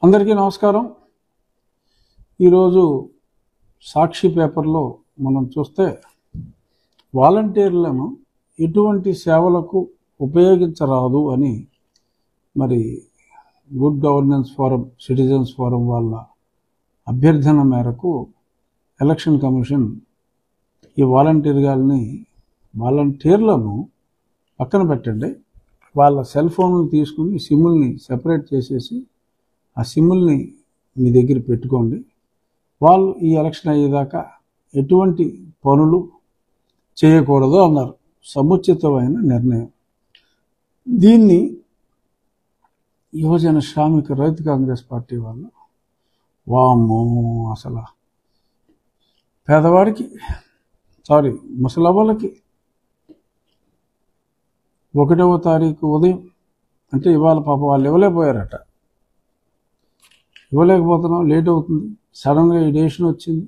అందరికీ నమస్కారం. ఈరోజు సాక్షి పేపర్లో మనం చూస్తే వాలంటీర్లను ఎటువంటి సేవలకు ఉపయోగించరాదు అని మరి good governance forum, citizens forum వాళ్ళ అభ్యర్థన మేరకు ఎలక్షన్ కమిషన్ ఈ వాలంటీర్లను పక్కన పెట్టండి, వాళ్ళ సెల్ ఫోన్లు తీసుకుని సిమ్ముల్ని సెపరేట్ చేసేసి ఆ సిమ్ముల్ని మీ దగ్గర పెట్టుకోండి, వాళ్ళు ఈ ఎలక్షన్ అయ్యేదాకా ఎటువంటి పనులు చేయకూడదు అన్నారు. సముచితమైన నిర్ణయం. దీన్ని యువజన శ్రామిక రైతు కాంగ్రెస్ పార్టీ వాళ్ళు వామ్మో అసలు పేదవాడికి ముసలవ్వలకి 1వ తారీఖు ఉదయం అంటే ఇవాళ పాప వాళ్ళు ఇవ్వలేకపోయారట, ఇవ్వలేకపోతున్నాం, లేట్ అవుతుంది, సడన్గా ఈ డేషన్ వచ్చింది.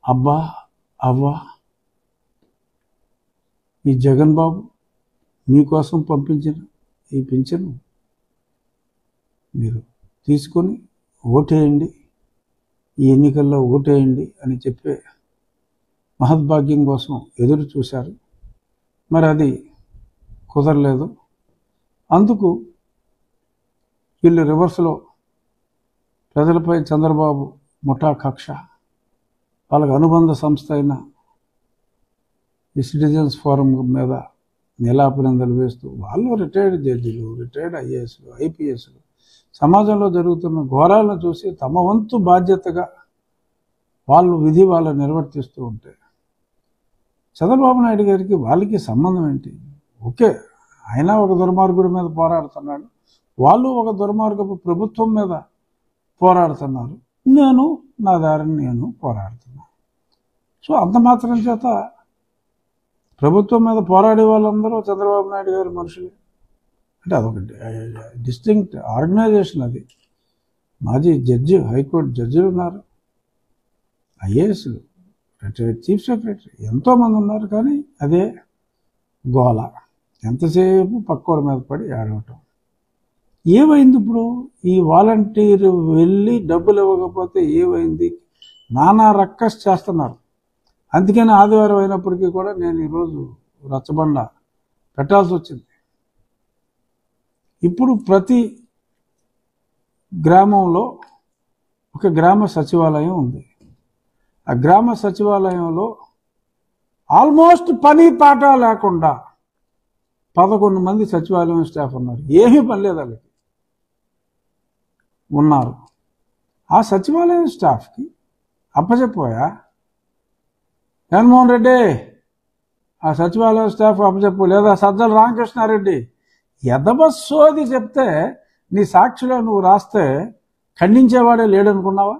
అబ్బా అవ్వా, ఈ జగన్ బాబు మీకోసం పంపించిన ఈ పింఛను మీరు తీసుకొని ఓటేయండి, ఈ ఎన్నికల్లో ఓటేయండి అని చెప్పే మహద్భాగ్యం కోసం ఎదురు చూశారు. మరి అది కుదరలేదు. అందుకు వీళ్ళు రివర్స్లో ప్రజలపై చంద్రబాబు ముఠా కక్ష, వాళ్ళకు అనుబంధ సంస్థ అయిన ఈ సిటిజన్స్ ఫోరం మీద నిలాపనిందలు వేస్తూ వాళ్ళు రిటైర్డ్ జడ్జిలు, రిటైర్డ్ ఐఏఎస్లు, ఐపీఎస్లు సమాజంలో జరుగుతున్న ఘోరాలను చూసి తమ వంతు బాధ్యతగా వాళ్ళు నిర్వర్తిస్తూ ఉంటే చంద్రబాబు నాయుడు గారికి వాళ్ళకి సంబంధం ఏంటి? ఓకే, ఆయన ఒక దుర్మార్గుడి మీద పోరాడుతున్నాడు, వాళ్ళు ఒక దుర్మార్గపు ప్రభుత్వం మీద పోరాడుతున్నారు, నేను నా దారిని నేను పోరాడుతున్నాను. సో అంత మాత్రం చేత ప్రభుత్వం మీద పోరాడే వాళ్ళందరూ చంద్రబాబు నాయుడు గారి మనుషులే అంటే అదొక డిస్టింక్ట్ ఆర్గనైజేషన్. అది మాజీ జడ్జి, హైకోర్టు జడ్జిలు ఉన్నారు, ఐఏఎస్లు, రిటైర్డ్ చీఫ్ సెక్రటరీ, ఎంతోమంది ఉన్నారు. కానీ అదే గోల, ఎంతసేపు పక్కోడి మీద పడి ఏడవటం. ఏమైంది ఇప్పుడు? ఈ వాలంటీర్ వెళ్ళి డబ్బులు ఇవ్వకపోతే ఏమైంది? నానా రక్కస్ చేస్తున్నారు. అందుకని ఆదివారం అయినప్పటికీ కూడా నేను ఈరోజు రచ్చబండ పెట్టాల్సి వచ్చింది. ఇప్పుడు ప్రతి గ్రామంలో ఒక గ్రామ సచివాలయం ఉంది. ఆ గ్రామ సచివాలయంలో ఆల్మోస్ట్ పని పాట లేకుండా 11 మంది సచివాలయం స్టాఫ్ ఉన్నారు. ఏమీ పని లేదు వాళ్ళకి ఉన్నారు. ఆ సచివాలయం స్టాఫ్కి అప్పచెప్పోయా జగన్మోహన్ రెడ్డి, ఆ సచివాలయం స్టాఫ్ అప్పచెప్పు, లేదా సజ్జల రామకృష్ణారెడ్డి ఎదబస్సోది చెప్తే నీ సాక్షిలో నువ్వు రాస్తే ఖండించేవాడే లేడనుకున్నావా?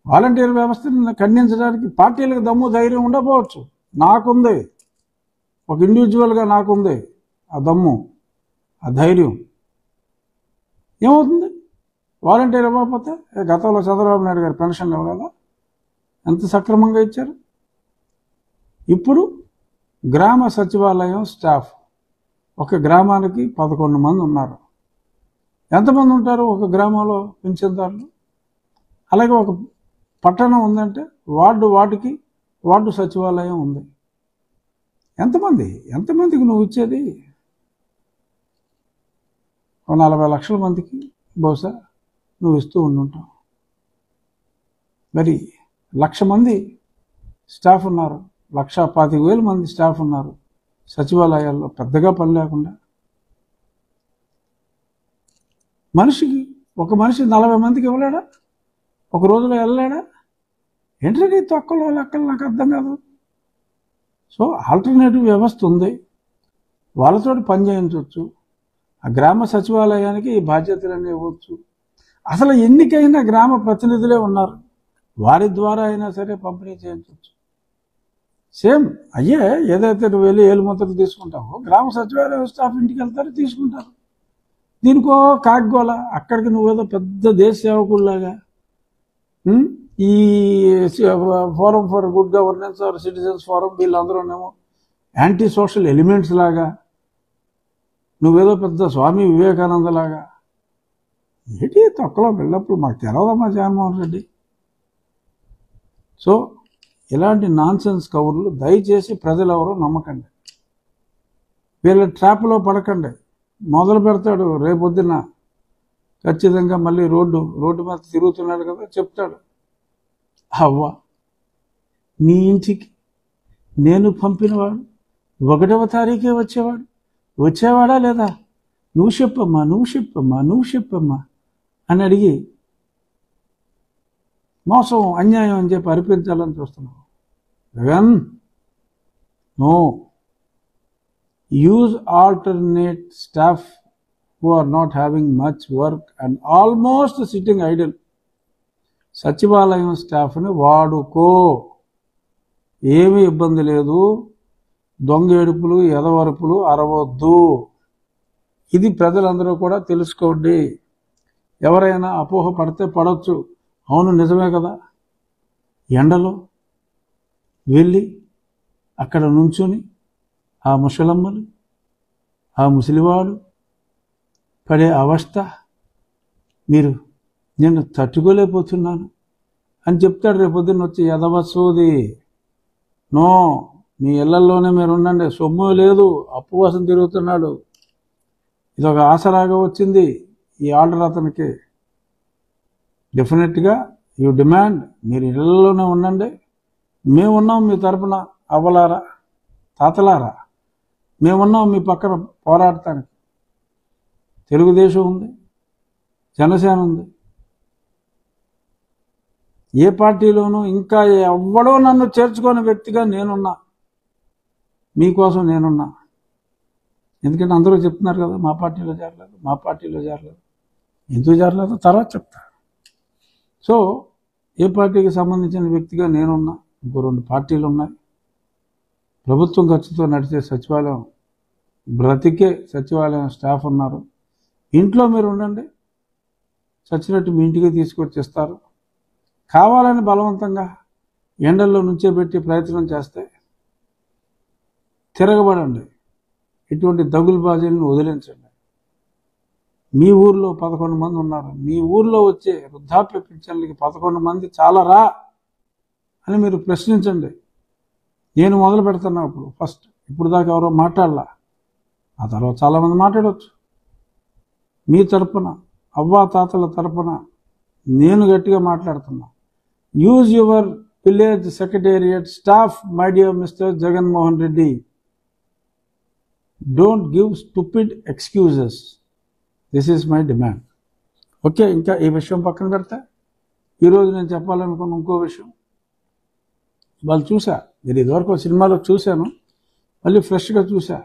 వాలంటీర్ వ్యవస్థను ఖండించడానికి పార్టీలకు దమ్ము ధైర్యం ఉండకపోవచ్చు, నాకుంది, ఒక ఇండివిజువల్గా నాకుంది ఆ దమ్ము, ఆ ధైర్యం. ఏమవుతుంది? వాలంటీర్ ఇవ్వకపోతే గతంలో చంద్రబాబు నాయుడు గారు పెన్షన్ ఇవ్వలేదా? ఎంత సక్రమంగా ఇచ్చారు. ఇప్పుడు గ్రామ సచివాలయం స్టాఫ్ ఒక గ్రామానికి 11 మంది ఉన్నారు. ఎంతమంది ఉంటారు ఒక గ్రామంలో పింఛన్దారులు? అలాగే ఒక పట్టణం ఉందంటే వాటికి వార్డు సచివాలయం ఉంది. ఎంతమందికి నువ్వు ఇచ్చేది? 40 లక్షల మందికి బహుశా నువ్వు ఇస్తూ ఉండుంటావు. మరి 1,00,000 మంది స్టాఫ్ ఉన్నారు, 1,25,000 మంది స్టాఫ్ ఉన్నారు సచివాలయాల్లో, పెద్దగా పని లేకుండా. ఒక మనిషి 40 మందికి ఇవ్వలేడా? ఒక రోజులో వెళ్ళలేడా? ఏంటంటే తొక్కలో లెక్కలు నాకు అర్థం కాదు. సో ఆల్టర్నేటివ్ వ్యవస్థ ఉంది, వాళ్ళతో పని చేయించవచ్చు. ఆ గ్రామ సచివాలయానికి ఈ బాధ్యతలన్నీ ఇవ్వచ్చు. అసలు ఎన్నికైన గ్రామ ప్రతినిధులే ఉన్నారు, వారి ద్వారా అయినా సరే పంపిణీ చేయించవచ్చు. సేమ్ ఏదైతే నువ్వు వెళ్ళి ఏలుముద్రలు తీసుకుంటావో గ్రామ సచివాలయం స్టాఫ్ ఇంటికి వెళ్తారు, తీసుకుంటారు. దీనికో కాగ్గోల, అక్కడికి నువ్వేదో పెద్ద దేశ సేవకుల్లాగా ఈ forum for good governance or citizens forum వీళ్ళందరూనేమో యాంటీ సోషల్ ఎలిమెంట్స్ లాగా, నువ్వేదో పెద్ద స్వామి వివేకానందలాగా ఏంటి తొక్కలో వెళ్ళప్పుడు మాకు తెలవదమ్మా జగన్మోహన్ రెడ్డి. సో ఇలాంటి నాన్సెన్స్ కబుర్లు దయచేసి ప్రజలు ఎవరో నమ్మకండి, వీళ్ళ ట్రాప్లో పడకండి. మొదలు పెడతాడు రేపొద్దున ఖచ్చితంగా మళ్ళీ రోడ్డు మీద తిరుగుతున్నాడు కదా, చెప్తాడు, అవ్వ నీ ఇంటికి నేను పంపినవాడు 1వ తారీఖే వచ్చేవాడా లేదా, నువ్వు చెప్పమ్మా అని అడిగి మోసం అన్యాయం అని చెప్పి అరిపించాలని చూస్తున్నావు. Jagan, no, use alternate staff who are not having much work and almost sitting idle. సచివాలయం స్టాఫ్ని వాడుకో, ఏమీ ఇబ్బంది లేదు. దొంగ ఏడుపులు ఎదవరుపులు అరవద్దు. ఇది ప్రజలందరూ కూడా తెలుసుకోండి. ఎవరైనా అపోహ పడితే పడవచ్చు, అవును నిజమే కదా. ఎండలో వెళ్ళి అక్కడ నుంచుని ఆ ముసలమ్మలు ఆ ముసలివాడు పడే అవస్థ నేను తట్టుకోలేకపోతున్నాను అని చెప్తాడు. రేపొద్దున్న వచ్చి ఎదవసోది. నో, మీ ఇళ్లల్లోనే మీరు ఉండండి, సొమ్ము లేదు, అప్పు కోసం తిరుగుతున్నాడు. ఇదొక ఆసరాగా వచ్చింది ఈ ఆర్డర్ అతనికి. డెఫినెట్గా యూ డిమాండ్, మీరు ఇళ్లలోనే ఉండండి, మేమున్నాం మీ తరపున, అవ్వలారా తాతలారా, మేమున్నాం మీ పక్కన పోరాడటానికి. తెలుగుదేశం ఉంది, జనసేన ఉంది, ఏ పార్టీలోనూ ఇంకా ఎవ్వడో నన్ను చేర్చుకోని వ్యక్తిగా నేనున్నా, మీకోసం నేనున్నా. ఎందుకంటే అందరూ చెప్తున్నారు కదా మా పార్టీలో చేరలేదు. ఎందుకు చేరలేదు తర్వాత చెప్తా. సో ఏ పార్టీకి సంబంధించిన వ్యక్తిగా నేనున్నా. ఇంకో 2 పార్టీలు ఉన్నాయి. ప్రభుత్వం ఖర్చుతో నడిచే సచివాలయం, బ్రతికే సచివాలయం స్టాఫ్ ఉన్నారు. ఇంట్లో మీరు ఉండండి, చచ్చినట్టు మీ ఇంటికి తీసుకొచ్చిస్తారు. కావాలని బలవంతంగా ఎండల్లో నుంచే పెట్టి ప్రయత్నం చేస్తే తిరగబడండి. ఇటువంటి దగులుబాజీలను వదిలించండి. మీ ఊర్లో 11 మంది ఉన్నారు, మీ ఊర్లో వచ్చే వృద్ధాప్య పింఛన్లకి 11 మంది చాలరా అని మీరు ప్రశ్నించండి. నేను మొదలు పెడుతున్నా ఫస్ట్. ఇప్పుడు దాకా ఎవరో మాట్లాడలా, ఆ తర్వాత చాలామంది మాట్లాడవచ్చు. మీ తరపున, అవ్వా తాతల తరపున నేను గట్టిగా మాట్లాడుతున్నా. Use your village secretariat staff, my dear mister Jaganmohan Reddy. Don't give stupid excuses. This is my demand. Okay, ఇంకా ఈ విషయం పక్కన పెడతా. ఈరోజు నేను చెప్పాలనుకున్న ఇంకో విషయం. వాళ్ళు చూసా, నేను ఇదివరకు సినిమాలో చూశాను, మళ్ళీ ఫ్రెష్గా చూసా,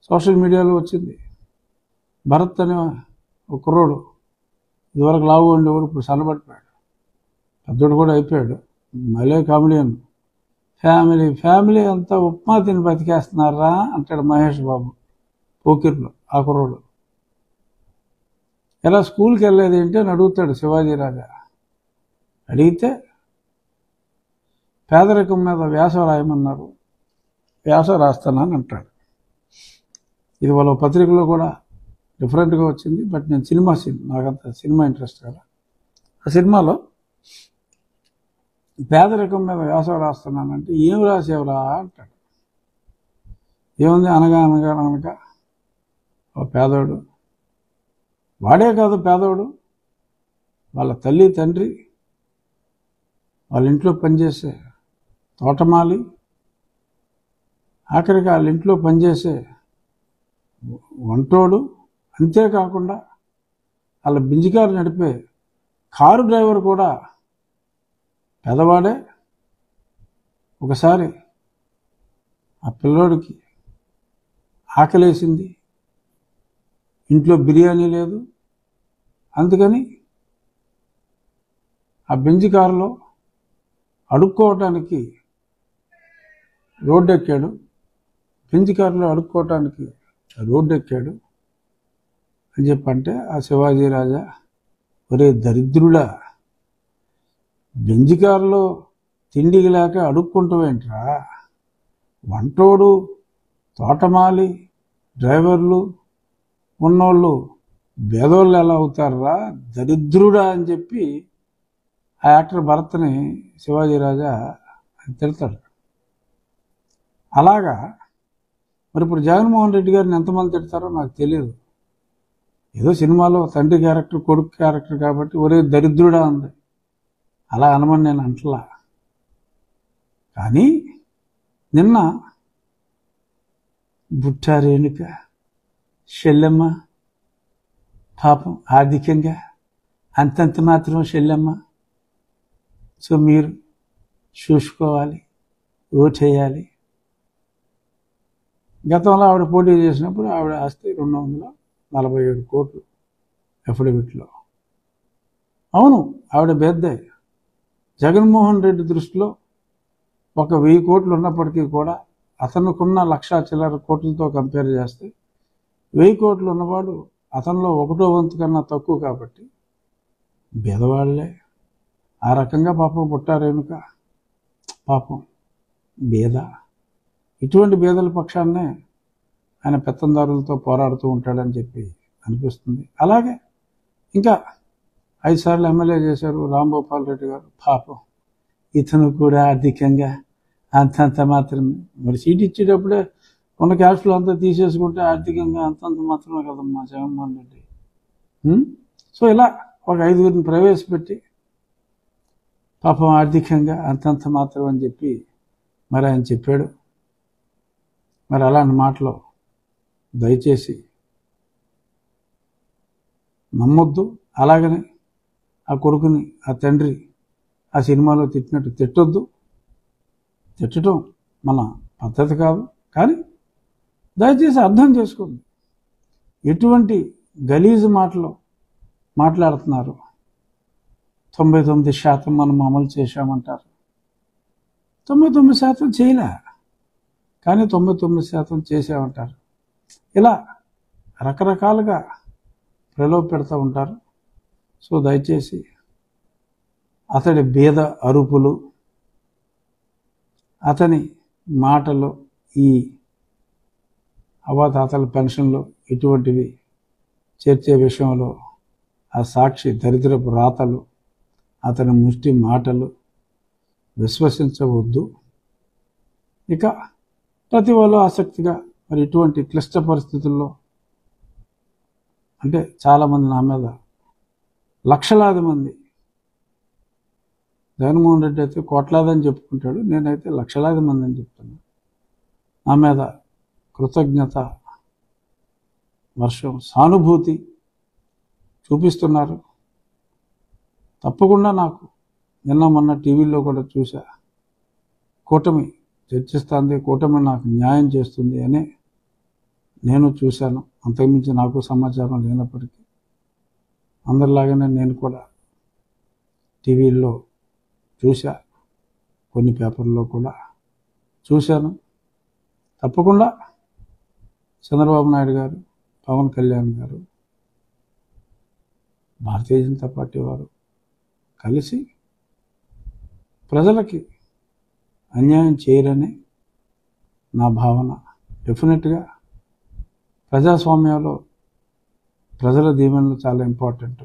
సోషల్ మీడియాలో వచ్చింది. భరత్ అనే ఒక కుర్రోడు, ఇదివరకు లావు ఉండేవాడు, ఇప్పుడు సన్నబడిపోయాడు, పెద్దోడు కూడా అయిపోయాడు. మళ్ళీ కామెడియన్. ఫ్యామిలీ అంతా ఉప్మా తిని బతికేస్తున్నారా అంటాడు మహేష్ బాబు పోకిర్లో. ఆ కుర్రోడు ఎలా స్కూల్కి వెళ్ళేది ఏంటి అని అడుగుతాడు శివాజీ రాజా. అడిగితే పేదరికం మీద వ్యాసం రాయమన్నారు, వ్యాసం రాస్తానని అంటాడు. ఇది వాళ్ళ పత్రికలో కూడా డిఫరెంట్గా వచ్చింది. బట్ నేను నాకంత సినిమా ఇంట్రెస్ట్ కదా. ఆ సినిమాలో పేదరికం మీద వ్యాసం రాస్తున్నానంటే ఏం రాసేవరా అంటాడు. ఏముంది, అనగా ఓ పేదోడు, వాడే కాదు పేదోడు, వాళ్ళ తల్లి తండ్రి, వాళ్ళ ఇంట్లో పనిచేసే తోటమాలి, ఆఖరికి వాళ్ళ ఇంట్లో పనిచేసే వంటోడు, అంతేకాకుండా వాళ్ళ బింజికారు నడిపే కారు డ్రైవర్ కూడా పెదవాడే. ఒకసారి ఆ పిల్లోడికి ఆకలేసింది, ఇంట్లో బిర్యానీ లేదు, అందుకని ఆ బెంజి కారులో అడుక్కోవటానికి రోడ్డెక్కాడు. బెంజి కారులో అడుక్కోవటానికి రోడ్డెక్కాడు అని చెప్పంటే ఆ శివాజీ రాజా, ఒరే దరిద్రుడా, బెంజి కారులో తిండికి లేక అడుక్కుంటావేంట్రా, వంటోడు, తోటమాలి, డ్రైవర్లు ఉన్నోళ్ళు పేదోళ్ళు ఎలా అవుతారా దరిద్రుడా అని చెప్పి ఆ యాక్టర్ భరత్ని శివాజీ రాజా తిడతాడు. అలాగా మరి ఇప్పుడు జగన్మోహన్ రెడ్డి గారిని ఎంతమంది తిడతారో నాకు తెలియదు. ఏదో సినిమాలో తండ్రి క్యారెక్టర్ కొడుకు క్యారెక్టర్ కాబట్టి ఒరే దరిద్రుడా ఉంది, అలా అనమని నేను అంటలా. కానీ నిన్న బుట్టా రేణుక చెల్లెమ్మ పాపం ఆర్థికంగా అంతంత మాత్రం చెల్లెమ్మ, సో మీరు చూసుకోవాలి, ఓటేయాలి. గతంలో ఆవిడ పోటీ చేసినప్పుడు ఆవిడ ఆస్తి 247 కోట్లు అఫిడవిట్లో. అవును, ఆవిడ బేద్దే. జగన్మోహన్ రెడ్డి దృష్టిలో ఒక 1000 కోట్లు ఉన్నప్పటికీ కూడా అతనుకున్న 1,00,000 చిల్లర కోట్లతో కంపేర్ చేస్తే 1000 కోట్లు ఉన్నవాడు అతనిలో 1/4 వంతు కన్నా తక్కువ కాబట్టి బేదవాళ్లే. ఆ రకంగా పాపం బుట్టా రేణుక పాపం బేద. ఇటువంటి బేదల పక్షాన్నే ఆయన పెత్తందారులతో పోరాడుతూ ఉంటాడని చెప్పి అనిపిస్తుంది. అలాగే ఇంకా 5 సార్లు ఎమ్మెల్యే చేశారు రాంభూపాల్ రెడ్డి గారు. పాపం ఇతను కూడా ఆర్థికంగా అంతంత మాత్రమే. మరి సీట్ ఇచ్చేటప్పుడే ఉన్న క్యాష్ ఫ్లో అంతా తీసేసుకుంటే ఆర్థికంగా అంతంత మాత్రమే కదమ్మా జగన్మోహన్ రెడ్డి. సో ఇలా ఒక 5గురిని ప్రవేశపెట్టి పాపం ఆర్థికంగా అంతంత మాత్రం అని చెప్పి మరి ఆయన చెప్పాడు. మరి అలాంటి మాటలు దయచేసి నమ్మొద్దు. అలాగనే ఆ కొడుకుని ఆ తండ్రి ఆ సినిమాలో తిట్టినట్టు తిట్టొద్దు. తిట్టడం మన పద్ధతి కాదు. కానీ దయచేసి అర్థం చేసుకోండి, ఎటువంటి గలీజు మాటలు మాట్లాడుతున్నారు. 99% మనం అమలు చేశామంటారు. 99% చేయలే, కానీ 99% చేసామంటారు. ఇలా రకరకాలుగా ప్రలోభ పెడతా ఉంటారు. సో దయచేసి అతడి బీద అరుపులు, అతని మాటలు, ఈ అవాతాతల పెన్షన్లు ఇటువంటివి చేర్చే విషయంలో ఆ సాక్షి దరిద్రపు రాతలు, అతని ముష్టి మాటలు విశ్వసించవద్దు. ఇక ప్రతి వాళ్ళు ఆసక్తిగా మరి ఇటువంటి క్లిష్ట పరిస్థితుల్లో, అంటే చాలామంది నా మీద లక్షలాది మంది, జగన్మోహన్ రెడ్డి అయితే కోట్లాది అని చెప్పుకుంటాడు, నేనైతే లక్షలాది మంది అని చెప్తున్నాను, నా మీద కృతజ్ఞత వర్షం సానుభూతి చూపిస్తున్నారు. తప్పకుండా నాకు నిన్న మొన్న టీవీలో కూడా చూసా, కూటమి చర్చిస్తుంది, కూటమి నాకు న్యాయం చేస్తుంది అని నేను చూశాను. అంతకుమించి నాకు సమాచారం లేనప్పటికీ అందరిలాగానే నేను కూడా టీవీల్లో చూసా, కొన్ని పేపర్లో కూడా చూశాను. తప్పకుండా చంద్రబాబు నాయుడు గారు, పవన్ కళ్యాణ్ గారు, భారతీయ జనతా పార్టీ వారు కలిసి ప్రజలకి అన్యాయం చేయరని నా భావన. డెఫినెట్గా ప్రజాస్వామ్యంలో ప్రజల దీవెనలు చాలా ఇంపార్టెంట్.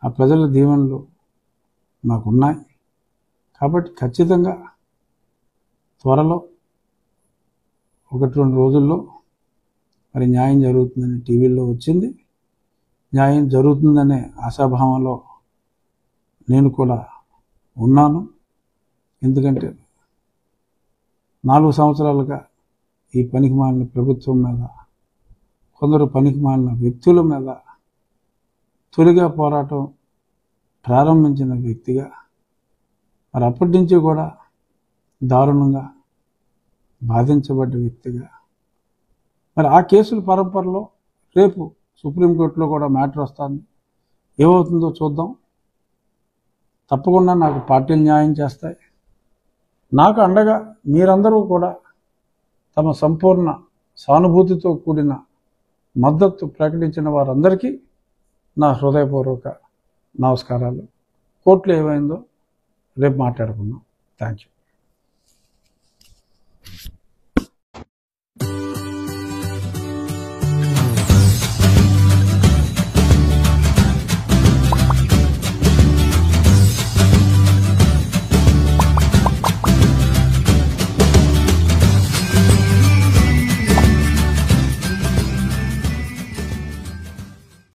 ఆ ప్రజల దీవెనలు నాకున్నాయి కాబట్టి ఖచ్చితంగా త్వరలో 1-2 రోజుల్లో మరి న్యాయం జరుగుతుందని టీవీలో వచ్చింది. న్యాయం జరుగుతుందనే ఆశాభావంలో నేను కూడా ఉన్నాను. ఎందుకంటే 4 సంవత్సరాలుగా ఈ పనికిమాలిన ప్రభుత్వం మీద, కొందరు పనికిమాలిన వ్యక్తుల మీద తొలిగా పోరాటం ప్రారంభించిన వ్యక్తిగా, మరి అప్పటి నుంచి కూడా దారుణంగా బాధించబడ్డ వ్యక్తిగా, మరి ఆ కేసుల పరంపరలో రేపు సుప్రీంకోర్టులో కూడా మ్యాటర్ వస్తుంది. ఏమవుతుందో చూద్దాం. తప్పకుండా నాకు పార్టీలు న్యాయం చేస్తాయి. నాకు అండగా మీరందరూ కూడా తమ సంపూర్ణ సానుభూతితో కూడిన మద్దతు ప్రకటించిన వారందరికీ నా హృదయపూర్వక నమస్కారాలు. కోర్టులో ఏమైందో రేపు మాట్లాడుకుందాం. Thank you.